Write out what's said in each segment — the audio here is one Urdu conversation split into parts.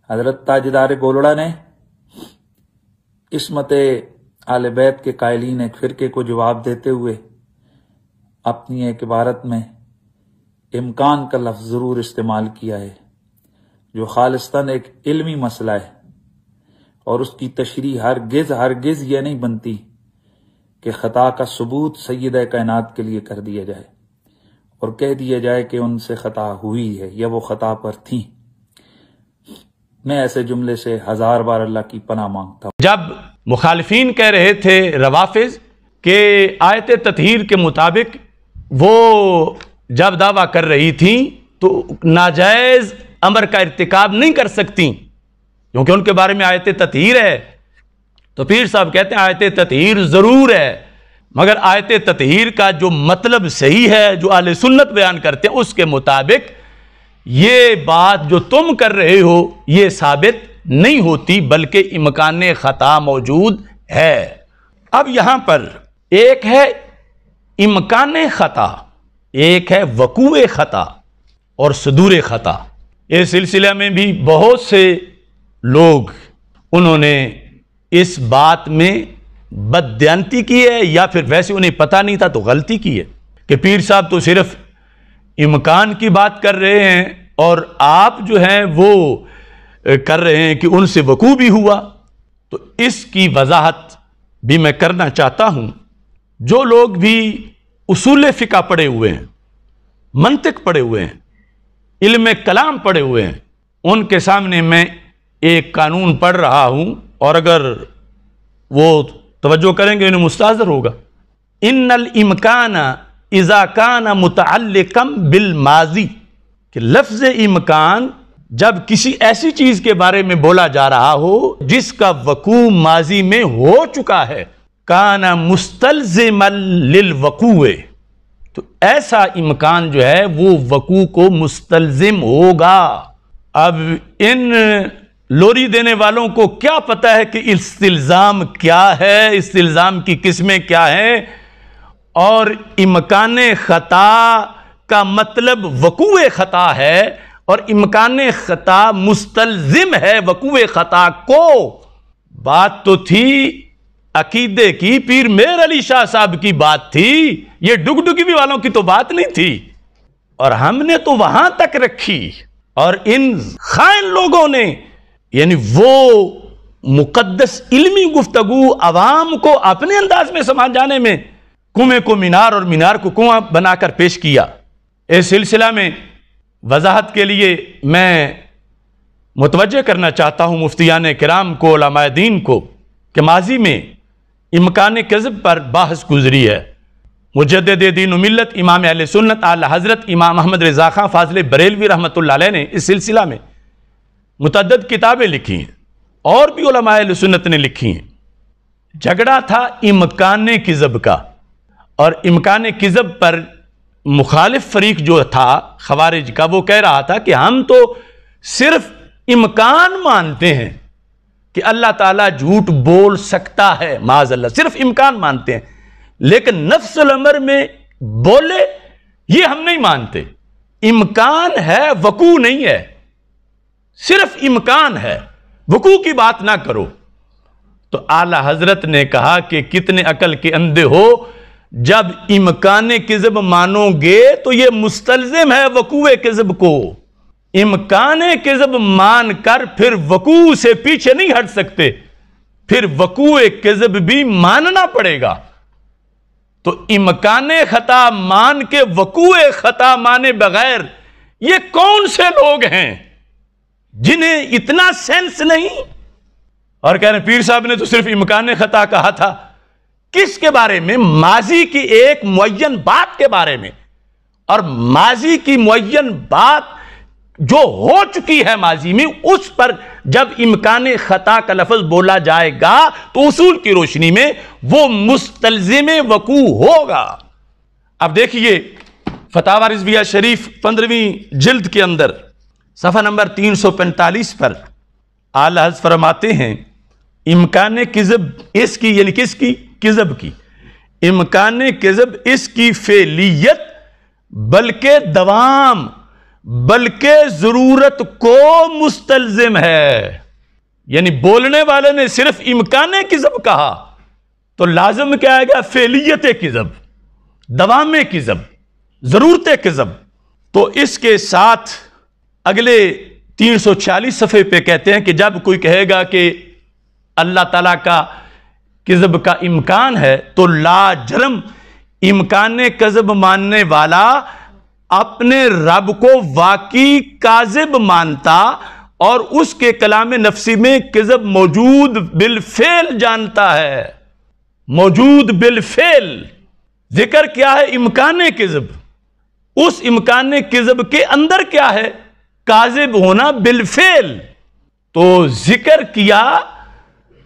حضرت تاجدار گولڑا نے عصمت آل بیت کے قائلین ایک فرقے کو جواب دیتے ہوئے اپنی ایک عبارت میں امکان کا لفظ ضرور استعمال کیا ہے، جو خالصتاً ایک علمی مسئلہ ہے، اور اس کی تشریح ہرگز یہ نہیں بنتی کہ خطا کا ثبوت سیدہ کائنات کے لیے کر دیا جائے اور کہہ دیا جائے کہ ان سے خطا ہوئی ہے یا وہ خطا پر تھیں۔ میں ایسے جملے سے 1000 بار اللہ کی پناہ مانگتا ہوں۔ جب مخالفین کہہ رہے تھے روافض کہ آیت تطہیر کے مطابق وہ جب دعویٰ کر رہی تھیں تو ناجائز امر کا ارتکاب نہیں کر سکتی کیونکہ ان کے بارے میں آیت تطہیر ہے، تو پیر صاحب کہتے ہیں آیت تطہیر ضرور ہے، مگر آیت تطہیر کا جو مطلب صحیح ہے جو اہل سنت بیان کرتے ہیں اس کے مطابق یہ بات جو تم کر رہے ہو یہ ثابت نہیں ہوتی، بلکہ امکان خطا موجود ہے۔ اب یہاں پر ایک ہے امکان خطا، ایک ہے وقوع خطا اور صدور خطا۔ اس سلسلہ میں بھی بہت سے لوگ انہوں نے اس بات میں بددیانتی کی ہے یا پھر ویسے انہیں پتہ نہیں تھا تو غلطی کی ہے کہ پیر صاحب تو صرف امکان کی بات کر رہے ہیں اور آپ جو ہیں وہ کر رہے ہیں کہ ان سے وقوع بھی ہوا۔ تو اس کی وضاحت بھی میں کرنا چاہتا ہوں۔ جو لوگ بھی اصول فقہ پڑھے ہوئے ہیں، منطق پڑھے ہوئے ہیں، علم کلام پڑھے ہوئے ہیں، ان کے سامنے میں ایک قانون پڑھ رہا ہوں اور اگر وہ توجہ کریں گے انہیں مستحضر ہوگا۔ ان الامکان اذا کان متعلقا بالماضی، کہ لفظ امکان جب کسی ایسی چیز کے بارے میں بولا جا رہا ہو جس کا وقوع ماضی میں ہو چکا ہے، کان مستلزما للوقوع، تو ایسا امکان جو ہے وہ وقوع کو مستلزم ہوگا۔ اب ان لوری دینے والوں کو کیا پتہ ہے کہ استلزام کیا ہے، استلزام کی قسمیں کیا ہیں، اور امکان خطا کا مطلب وقوع خطا ہے اور امکان خطا مستلزم ہے وقوع خطا کو۔ بات تو تھی عقیدے کی، پیر مہر علی شاہ صاحب کی بات تھی، یہ ڈگڈگی والوں کی تو بات نہیں تھی، اور ہم نے تو وہاں تک رکھی، اور ان خائن لوگوں نے یعنی وہ مقدس علمی گفتگو عوام کو اپنے انداز میں سمجھ جانے میں کنویں کو مینار اور مینار کو کنواں بنا کر پیش کیا۔ اس سلسلہ میں وضاحت کے لیے میں متوجہ کرنا چاہتا ہوں مفتیان کرام کو، علماء دین کو، کہ ماضی میں امکان کذب پر بحث گزری ہے۔ مجدد دین و ملت امام اہل سنت اعلی حضرت امام احمد رضا خان فاضل بریلوی رحمۃ اللہ علیہ نے اس سلسلہ میں متعدد کتابیں لکھی ہیں اور بھی علماء اہل سنت نے لکھی ہیں۔ جھگڑا تھا امکان کذب کا، اور امکان کذب پر مخالف فریق جو تھا خوارج کا، وہ کہہ رہا تھا کہ ہم تو صرف امکان مانتے ہیں کہ اللہ تعالیٰ جھوٹ بول سکتا ہے، معاذ اللہ، صرف امکان مانتے ہیں، لیکن نفس الامر میں بولے یہ ہم نہیں مانتے۔ امکان ہے، وقوع نہیں ہے، صرف امکان ہے، وقوع کی بات نہ کرو۔ تو اعلی حضرت نے کہا کہ کتنے عقل کے اندھے ہو، جب امکان کذب مانو گے تو یہ مستلزم ہے وقوع کذب کو۔ امکان کذب مان کر پھر وقوع سے پیچھے نہیں ہٹ سکتے، پھر وقوع کذب بھی ماننا پڑے گا۔ تو امکان خطا مان کے وقوع خطا مانے بغیر یہ کون سے لوگ ہیں جنہیں اتنا سینس نہیں؟ اور کہہ رہے ہیں پیر صاحب نے تو صرف امکان خطا کہا تھا۔ کس کے بارے میں؟ ماضی کی ایک معین بات کے بارے میں، اور ماضی کی معین بات جو ہو چکی ہے ماضی میں، اس پر جب امکان خطا کا لفظ بولا جائے گا تو اصول کی روشنی میں وہ مستلزم وقوع ہوگا۔ اب دیکھیے فتاوی رضویہ شریف 15ویں جلد کے اندر صفحہ نمبر 345 پر اعلی حضرت فرماتے ہیں امکان کذب اس کی، یعنی کس کی؟ کذب کی۔ امکان کذب اس کی فعلیت بلکہ دوام بلکہ ضرورت کو مستلزم ہے. یعنی بولنے والے نے صرف امکان کذب کہا تو لازم کیا آئے گا؟ فعلیت کذب، دوام کذب، ضرورت کذب. تو اس کے ساتھ اگلے 346 صفحے پہ کہتے ہیں کہ جب کوئی کہے گا کہ اللہ تعالیٰ کا کذب کا امکان ہے تو لا جرم امکان کذب ماننے والا اپنے رب کو واقعی کاذب مانتا اور اس کے کلام نفسی میں کذب موجود بالفعل جانتا ہے. موجود بالفعل. ذکر کیا ہے؟ امکان کذب. اس امکان کذب کے اندر کیا ہے؟ کاذب ہونا بالفعل. تو ذکر کیا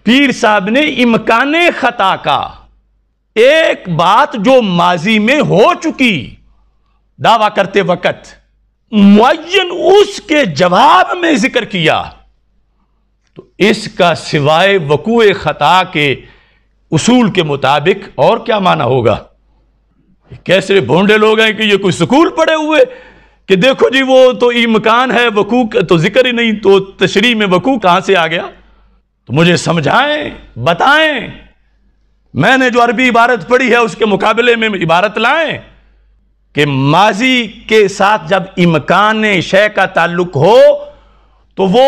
پیر صاحب نے امکان خطا کا، ایک بات جو ماضی میں ہو چکی دعویٰ کرتے وقت معین اس کے جواب میں ذکر کیا. تو اس کا سوائے وقوع خطا کے اصول کے مطابق اور کیا معنی ہوگا؟ کیسے بھونڈے لوگ ہیں کہ یہ کوئی سکول پڑے ہوئے کہ دیکھو جی وہ تو امکان ہے، وقوع تو ذکر ہی نہیں، تو تشریح میں وقوع کہاں سے آ گیا؟ تو مجھے سمجھائیں، بتائیں. میں نے جو عربی عبارت پڑھی ہے اس کے مقابلے میں عبارت لائیں کہ ماضی کے ساتھ جب امکان شے کا تعلق ہو تو وہ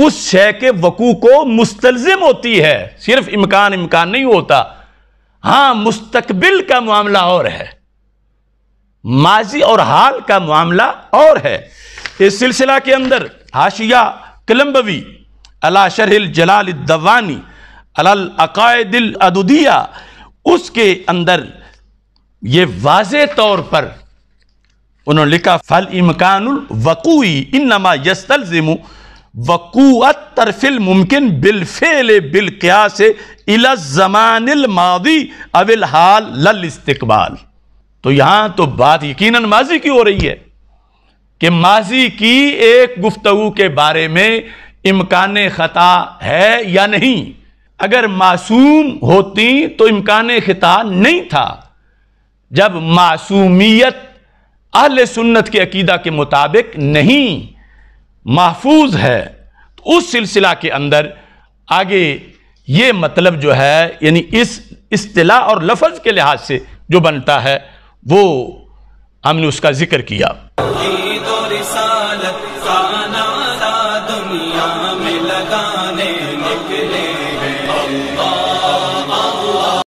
اس شے کے وقوع کو مستلزم ہوتی ہے. صرف امکان نہیں ہوتا. ہاں مستقبل کا معاملہ اور ہے، ماضی اور حال کا معاملہ اور ہے. اس سلسلہ کے اندر حاشیہ قلمبوی علی شرح الجلال الدوانی علی العقائد العدودیہ، اس کے اندر یہ واضح طور پر انہوں نے لکھا فالامکان الوقوعی انما یستلزم وقوع الطرف الممکن بالفعل بالقیاس الی الزمان الماضی او الحال للاستقبال. تو یہاں تو بات یقیناً ماضی کی ہو رہی ہے کہ ماضی کی ایک گفتگو کے بارے میں امکان خطا ہے یا نہیں. اگر معصوم ہوتی تو امکان خطا نہیں تھا. جب معصومیت اہل سنت کے عقیدہ کے مطابق نہیں، محفوظ ہے، تو اس سلسلہ کے اندر آگے یہ مطلب جو ہے یعنی اس اصطلاح اور لفظ کے لحاظ سے جو بنتا ہے وہ ہم نے اس کا ذکر کیا.